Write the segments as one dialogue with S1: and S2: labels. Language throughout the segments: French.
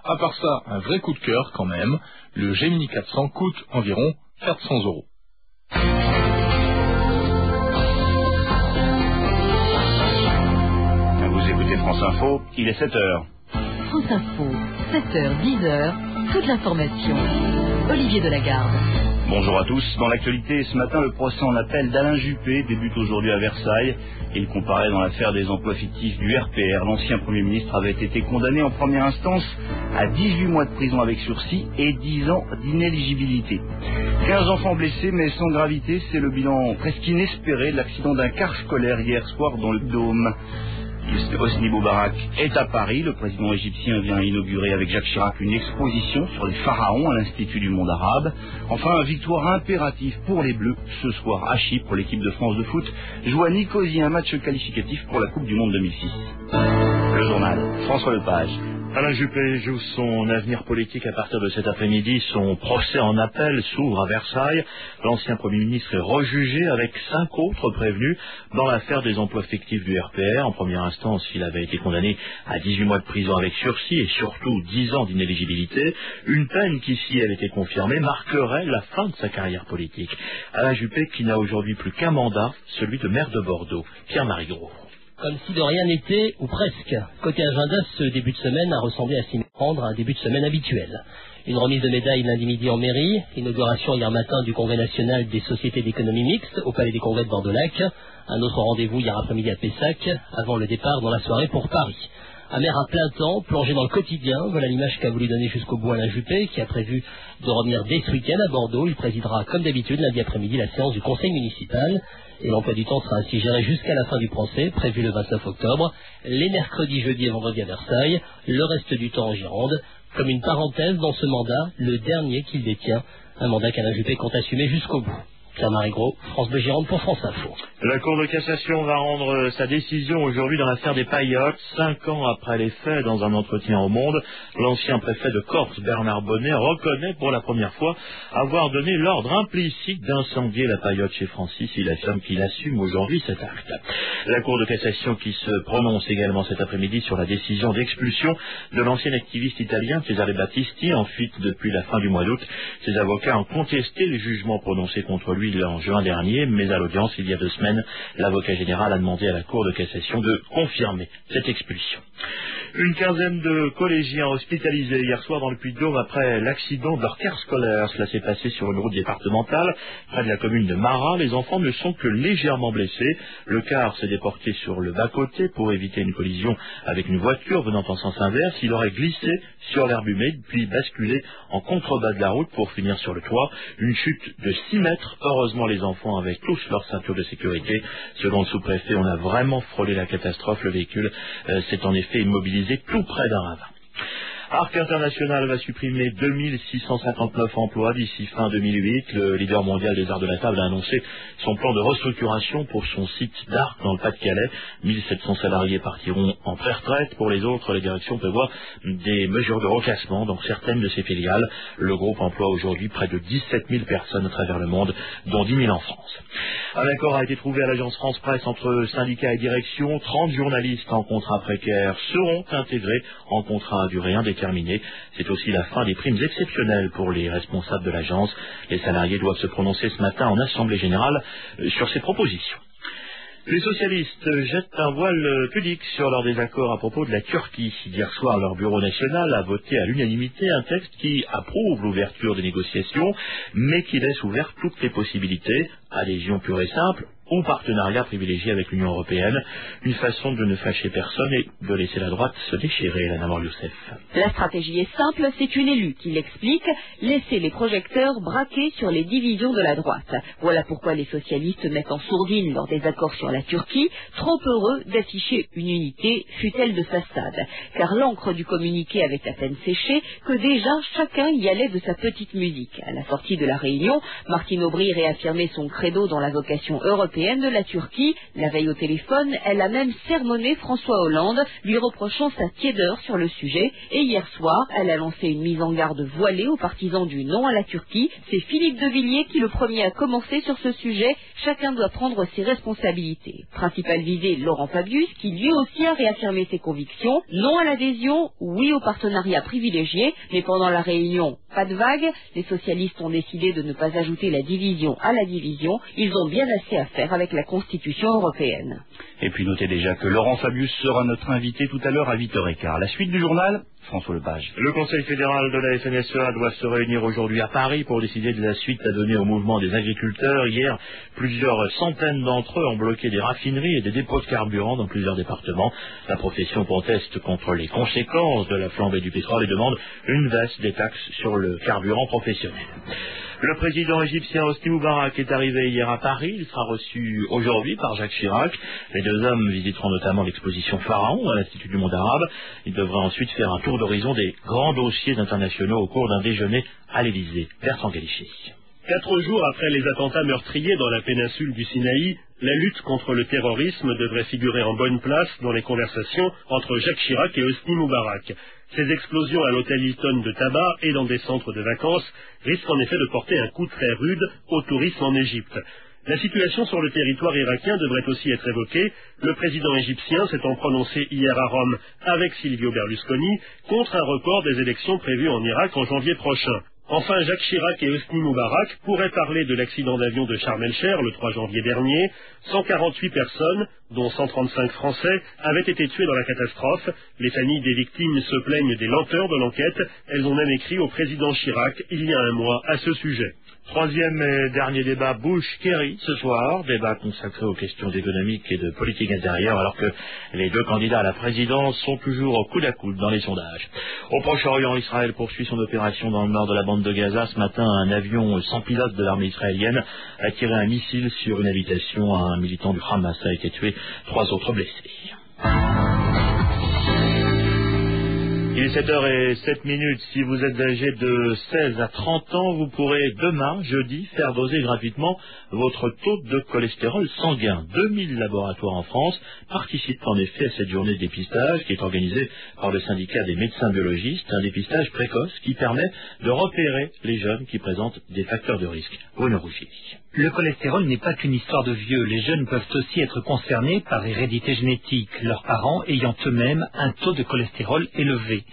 S1: À part ça, un vrai coup de cœur quand même, le Gemini 400 coûte environ 400 €.
S2: Vous écoutez France Info, il est 7h.
S3: France Info, 7h, 10h, toute l'information. Olivier Delagarde.
S2: Bonjour à tous. Dans l'actualité, ce matin, le procès en appel d'Alain Juppé débute aujourd'hui à Versailles. Il comparaît dans l'affaire des emplois fictifs du RPR. L'ancien Premier ministre avait été condamné en première instance à 18 mois de prison avec sursis et 10 ans d'inéligibilité. 15 enfants blessés, mais sans gravité, c'est le bilan presque inespéré de l'accident d'un car scolaire hier soir dans le Dôme. Hosni Moubarak est à Paris. Le président égyptien vient inaugurer avec Jacques Chirac une exposition sur les pharaons à l'Institut du monde arabe. Enfin, victoire impérative pour les Bleus ce soir à Chypre. L'équipe de France de foot joue à Nicosie un match qualificatif pour la Coupe du Monde 2006. Le journal, François Lepage.
S4: Alain Juppé joue son avenir politique à partir de cet après-midi. Son procès en appel s'ouvre à Versailles. L'ancien Premier ministre est rejugé avec 5 autres prévenus dans l'affaire des emplois fictifs du RPR. En première instance, il avait été condamné à 18 mois de prison avec sursis et surtout 10 ans d'inéligibilité. Une peine qui, si elle était confirmée, marquerait la fin de sa carrière politique. Alain Juppé qui n'a aujourd'hui plus qu'un mandat, celui de maire de Bordeaux. Pierre-Marie Gros.
S5: Comme si de rien n'était, ou presque. Côté agenda, ce début de semaine a ressemblé à s'y prendre un début de semaine habituel. Une remise de médailles lundi midi en mairie, inauguration hier matin du Congrès national des sociétés d'économie mixte au Palais des Congrès de Bordeaux-Lac, un autre rendez-vous hier après-midi à Pessac, avant le départ dans la soirée pour Paris. Un maire à plein temps, plongé dans le quotidien, voilà l'image qu'a voulu donner jusqu'au bout Alain Juppé, qui a prévu de revenir dès ce week-end à Bordeaux. Il présidera comme d'habitude lundi après-midi la séance du conseil municipal. Et l'emploi du temps sera ainsi géré jusqu'à la fin du procès, prévu le 29 octobre, les mercredis, jeudis et vendredis à Versailles, le reste du temps en Gironde, comme une parenthèse dans ce mandat, le dernier qu'il détient, un mandat qu'Alain Juppé compte assumer jusqu'au bout. Pierre-Marie Gros, France Bleu Gironde pour France Info.
S4: La Cour de cassation va rendre sa décision aujourd'hui dans l'affaire des paillotes. 5 ans après les faits, dans un entretien au Monde, l'ancien préfet de Corse, Bernard Bonnet, reconnaît pour la première fois avoir donné l'ordre implicite d'incendier la paillote chez Francis. Il affirme qu'il assume aujourd'hui cet acte. La Cour de cassation qui se prononce également cet après-midi sur la décision d'expulsion de l'ancien activiste italien Cesare Battisti, en fuite depuis la fin du mois d'août. Ses avocats ont contesté les jugements prononcés contre lui en juin dernier, mais à l'audience il y a 2 semaines, l'avocat général a demandé à la Cour de cassation de confirmer cette expulsion. Une quinzaine de collégiens hospitalisés hier soir dans le Puy-de-Dôme après l'accident de leur car scolaire. Cela s'est passé sur une route départementale près de la commune de Marat. Les enfants ne sont que légèrement blessés. Le car s'est déporté sur le bas-côté pour éviter une collision avec une voiture venant en sens inverse. Il aurait glissé sur l'herbe humide puis basculé en contrebas de la route pour finir sur le toit. Une chute de 6 mètres. Heureusement, les enfants avaient tous leur ceinture de sécurité. Selon le sous-préfet, on a vraiment frôlé la catastrophe. Le véhicule s'est en effet immobilisé tout près d'un ravin. Arc International va supprimer 2659 emplois d'ici fin 2008. Le leader mondial des arts de la table a annoncé son plan de restructuration pour son site d'Arc dans le Pas-de-Calais. 1700 salariés partiront en pré-retraite. Pour les autres, les directions prévoient des mesures de reclassement dans certaines de ses filiales. Le groupe emploie aujourd'hui près de 17 000 personnes à travers le monde, dont 10 000 en France. Un accord a été trouvé à l'agence France Presse entre syndicats et direction. 30 journalistes en contrat précaire seront intégrés en contrat à durée indéterminée. C'est aussi la fin des primes exceptionnelles pour les responsables de l'agence. Les salariés doivent se prononcer ce matin en assemblée générale sur ces propositions. Les socialistes jettent un voile pudique sur leur désaccord à propos de la Turquie. Hier soir, leur bureau national a voté à l'unanimité un texte qui approuve l'ouverture des négociations, mais qui laisse ouvertes toutes les possibilités, adhésion pure et simple ou partenariat privilégié avec l'Union européenne. Une façon de ne fâcher personne et de laisser la droite se déchirer, Elana Mor-Youssef.
S6: La stratégie est simple, c'est une élue qui l'explique, laisser les projecteurs braqués sur les divisions de la droite. Voilà pourquoi les socialistes mettent en sourdine leur désaccord sur la Turquie, trop heureux d'afficher une unité, fût-elle de façade. Car l'encre du communiqué avait à peine séché que déjà chacun y allait de sa petite musique. À la sortie de la réunion, Martine Aubry réaffirmait son credo dans la vocation européenne européenne de la Turquie. La veille au téléphone, elle a même sermonné François Hollande, lui reprochant sa tiédeur sur le sujet. Et hier soir, elle a lancé une mise en garde voilée aux partisans du non à la Turquie. C'est Philippe de Villiers qui le premier a commencé sur ce sujet. Chacun doit prendre ses responsabilités. Principal visé, Laurent Fabius, qui lui aussi a réaffirmé ses convictions. Non à l'adhésion, oui au partenariat privilégié. Mais pendant la réunion, pas de vague. Les socialistes ont décidé de ne pas ajouter la division à la division. Ils ont bien assez à faire avec la Constitution européenne.
S2: Et puis notez déjà que Laurent Fabius sera notre invité tout à l'heure à 8h15. La suite du journal, François Lepage.
S4: Le Conseil fédéral de la FNSEA doit se réunir aujourd'hui à Paris pour décider de la suite à donner au mouvement des agriculteurs. Hier, plusieurs centaines d'entre eux ont bloqué des raffineries et des dépôts de carburant dans plusieurs départements. La profession proteste contre les conséquences de la flambée du pétrole et demande une baisse des taxes sur le carburant professionnel. Le président égyptien Hosni Moubarak est arrivé hier à Paris. Il sera reçu aujourd'hui par Jacques Chirac. Les deux hommes visiteront notamment l'exposition Pharaon à l'Institut du monde arabe. Ils devraient ensuite faire un tour d'horizon des grands dossiers internationaux au cours d'un déjeuner à l'Élysée. Bertrand Galichet.
S7: 4 jours après les attentats meurtriers dans la péninsule du Sinaï, la lutte contre le terrorisme devrait figurer en bonne place dans les conversations entre Jacques Chirac et Hosni Moubarak. Ces explosions à l'hôtel Hilton de Taba et dans des centres de vacances risquent en effet de porter un coup très rude au tourisme en Égypte. La situation sur le territoire irakien devrait aussi être évoquée. Le président égyptien s'étant prononcé hier à Rome avec Silvio Berlusconi contre un report des élections prévues en Irak en janvier prochain. Enfin, Jacques Chirac et Hosni Moubarak pourraient parler de l'accident d'avion de Sharm el-Sheikh le 3 janvier dernier. 148 personnes, dont 135 Français, avaient été tuées dans la catastrophe. Les familles des victimes se plaignent des lenteurs de l'enquête. Elles ont même écrit au président Chirac il y a un mois à ce sujet.
S4: Troisième et dernier débat Bush-Kerry ce soir, débat consacré aux questions économiques et de politique intérieure, alors que les deux candidats à la présidence sont toujours au coude à coude dans les sondages. Au Proche-Orient, Israël poursuit son opération dans le nord de la bande de Gaza. Ce matin, un avion sans pilote de l'armée israélienne a tiré un missile sur une habitation. Un militant du Hamas a été tué, 3 autres blessés. Il est 7h07. Si vous êtes âgé de 16 à 30 ans, vous pourrez demain, jeudi, faire doser gratuitement votre taux de cholestérol sanguin. 2000 laboratoires en France participent en effet à cette journée de dépistage qui est organisée par le syndicat des médecins biologistes, un dépistage précoce qui permet de repérer les jeunes qui présentent des facteurs de risque. Bruno Rougier.
S8: Le cholestérol n'est pas qu'une histoire de vieux. Les jeunes peuvent aussi être concernés par hérédité génétique, leurs parents ayant eux-mêmes un taux de cholestérol élevé.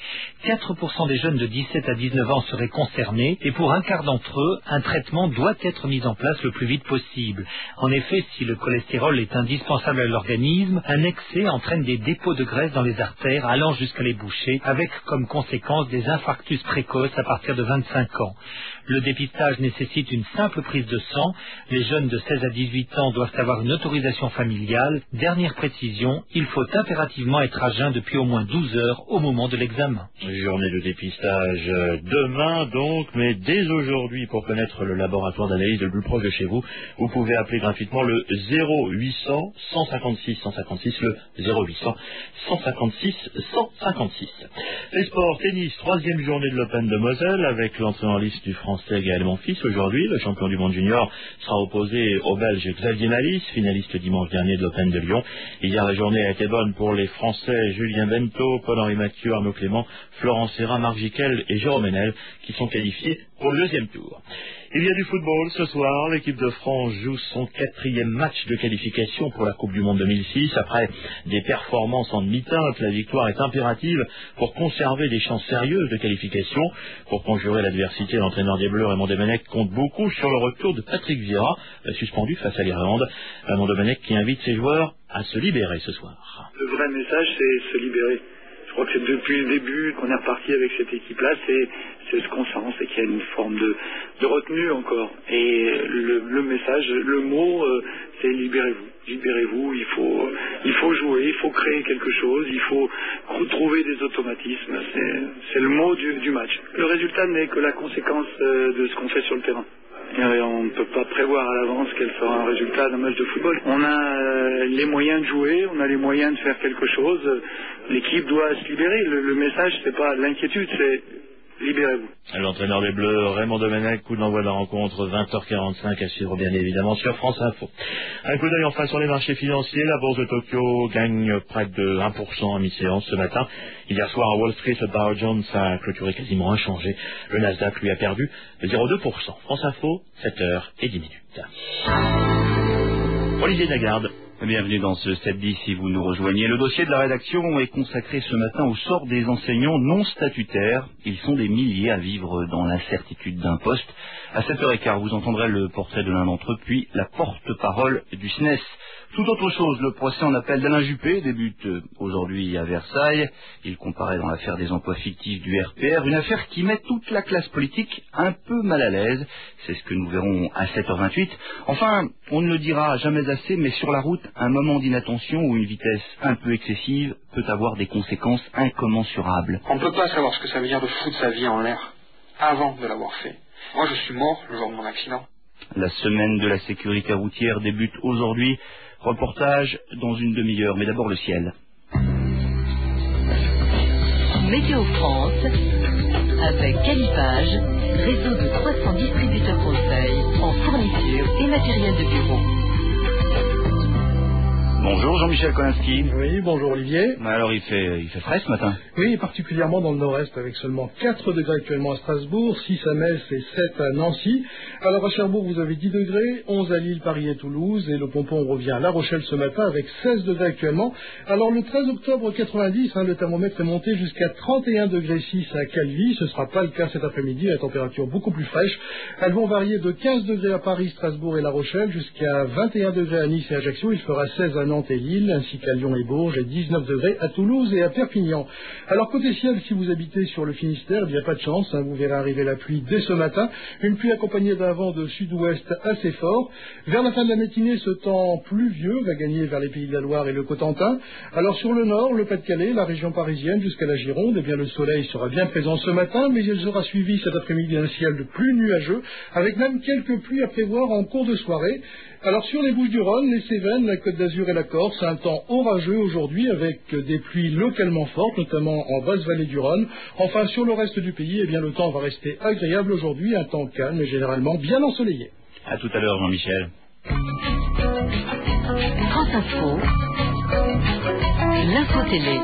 S8: 4% des jeunes de 17 à 19 ans seraient concernés et pour un quart d'entre eux, un traitement doit être mis en place le plus vite possible. En effet, si le cholestérol est indispensable à l'organisme, un excès entraîne des dépôts de graisse dans les artères allant jusqu'à les boucher, avec comme conséquence des infarctus précoces à partir de 25 ans. Le dépistage nécessite une simple prise de sang. Les jeunes de 16 à 18 ans doivent avoir une autorisation familiale. Dernière précision, il faut impérativement être à jeun depuis au moins 12 heures au moment de l'examen.
S4: Journée de dépistage demain donc, mais dès aujourd'hui, pour connaître le laboratoire d'analyse le plus proche de chez vous, vous pouvez appeler gratuitement le 0800 156 156, le 0800 156 156. Les sports, tennis, 3e journée de l'Open de Moselle avec l'entrée en liste du Français Gaël Monfils. Aujourd'hui, le champion du monde junior sera opposé au Belge Xavier Nalice, finaliste dimanche dernier de l'Open de Lyon. Hier, la journée a été bonne pour les Français Julien Bento, Paul-Henri Mathieu, Arnaud Clément, Florent Serra, Marc Jiquel et Jérôme Henel qui sont qualifiés pour le 2e tour. Il y a du football ce soir. L'équipe de France joue son 4e match de qualification pour la Coupe du Monde 2006. Après des performances en demi-teinte, la victoire est impérative pour conserver des chances sérieuses de qualification. Pour conjurer l'adversité, l'entraîneur des Bleus, Raymond Domenech, compte beaucoup sur le retour de Patrick Vieira, suspendu face à l'Irlande. Raymond Domenech qui invite ses joueurs à se libérer ce soir.
S9: Le vrai message, c'est se libérer. Je crois que c'est depuis le début qu'on est reparti avec cette équipe-là, c'est ce qu'on sent, c'est qu'il y a une forme de retenue encore. Et le message, le mot, c'est libérez-vous. Libérez-vous, il faut jouer, il faut créer quelque chose, il faut retrouver des automatismes. C'est le mot du match. Le résultat n'est que la conséquence de ce qu'on fait sur le terrain. Et on ne peut pas prévoir à l'avance quel sera un résultat d'un match de football. On a les moyens de jouer, on a les moyens de faire quelque chose. L'équipe doit se libérer. Le message, c'est pas l'inquiétude, c'est libérez-vous.
S4: L'entraîneur des Bleus, Raymond Domenech, coup d'envoi de la rencontre, 20h45 à suivre bien évidemment sur France Info. Un coup d'œil enfin sur les marchés financiers. La bourse de Tokyo gagne près de 1% à mi-séance ce matin. Hier soir à Wall Street, le Dow Jones a clôturé quasiment inchangé. Le Nasdaq lui a perdu de 0,2%. France Info, 7h10. Olivier Lagarde.
S2: Bienvenue dans ce 7-10 si vous nous rejoignez. Le dossier de la rédaction est consacré ce matin au sort des enseignants non statutaires. Ils sont des milliers à vivre dans l'incertitude d'un poste. À 7h15, vous entendrez le portrait de l'un d'entre eux, puis la porte-parole du SNES. Tout autre chose, le procès en appel d'Alain Juppé débute aujourd'hui à Versailles. Il comparaît dans l'affaire des emplois fictifs du RPR, une affaire qui met toute la classe politique un peu mal à l'aise. C'est ce que nous verrons à 7h28. Enfin, on ne le dira jamais assez, mais sur la route, un moment d'inattention ou une vitesse un peu excessive peut avoir des conséquences incommensurables.
S10: On ne peut pas savoir ce que ça veut dire de foutre sa vie en l'air avant de l'avoir fait. Moi, je suis mort le jour de mon accident.
S2: La semaine de la sécurité routière débute aujourd'hui. Reportage dans une demi-heure, mais d'abord le ciel.
S3: Météo France, avec Calipage, réseau de 300 distributeurs conseils en fourniture et matériel de bureau.
S2: Bonjour Jean-Michel Kolinski.
S11: Oui, bonjour Olivier.
S2: Alors il fait frais ce matin.
S11: Oui, particulièrement dans le nord-est, avec seulement 4 degrés actuellement à Strasbourg, 6 à Metz et 7 à Nancy. Alors à Cherbourg, vous avez 10 degrés, 11 à Lille, Paris et Toulouse, et le pompon revient à La Rochelle ce matin avec 16 degrés actuellement. Alors le 13 octobre 90, le thermomètre est monté jusqu'à 31 degrés 6 à Calvi. Ce ne sera pas le cas cet après-midi, la température beaucoup plus fraîche. Elles vont varier de 15 degrés à Paris, Strasbourg et La Rochelle, jusqu'à 21 degrés à Nice et Ajaccio. Il fera 16 à Nantes et Lille, ainsi qu'à Lyon et Bourges, et 19 degrés à Toulouse et à Perpignan. Alors côté ciel, si vous habitez sur le Finistère, il n'y a pas de chance, vous verrez arriver la pluie dès ce matin, une pluie accompagnée d'un vent de sud-ouest assez fort. Vers la fin de la matinée, ce temps pluvieux va gagner vers les Pays de la Loire et le Cotentin. Alors sur le nord, le Pas-de-Calais, la région parisienne jusqu'à la Gironde, eh bien le soleil sera bien présent ce matin, mais il sera suivi cet après-midi d'un ciel de plus nuageux, avec même quelques pluies à prévoir en cours de soirée. Alors sur les Bouches-du-Rhône, les Cévennes, la Côte d'Azur et la Corse, un temps orageux aujourd'hui avec des pluies localement fortes, notamment en basse vallée du Rhône. Enfin sur le reste du pays, eh bien le temps va rester agréable aujourd'hui, un temps calme et généralement bien ensoleillé.
S2: À tout à l'heure Jean-Michel.
S3: France Info, l'info télé.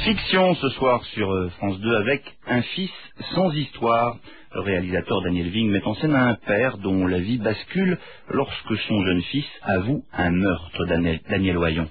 S2: Fiction ce soir sur France 2 avec Un fils sans histoire. Le réalisateur Daniel Vigne met en scène un père dont la vie bascule lorsque son jeune fils avoue un meurtre. Daniel Oyon.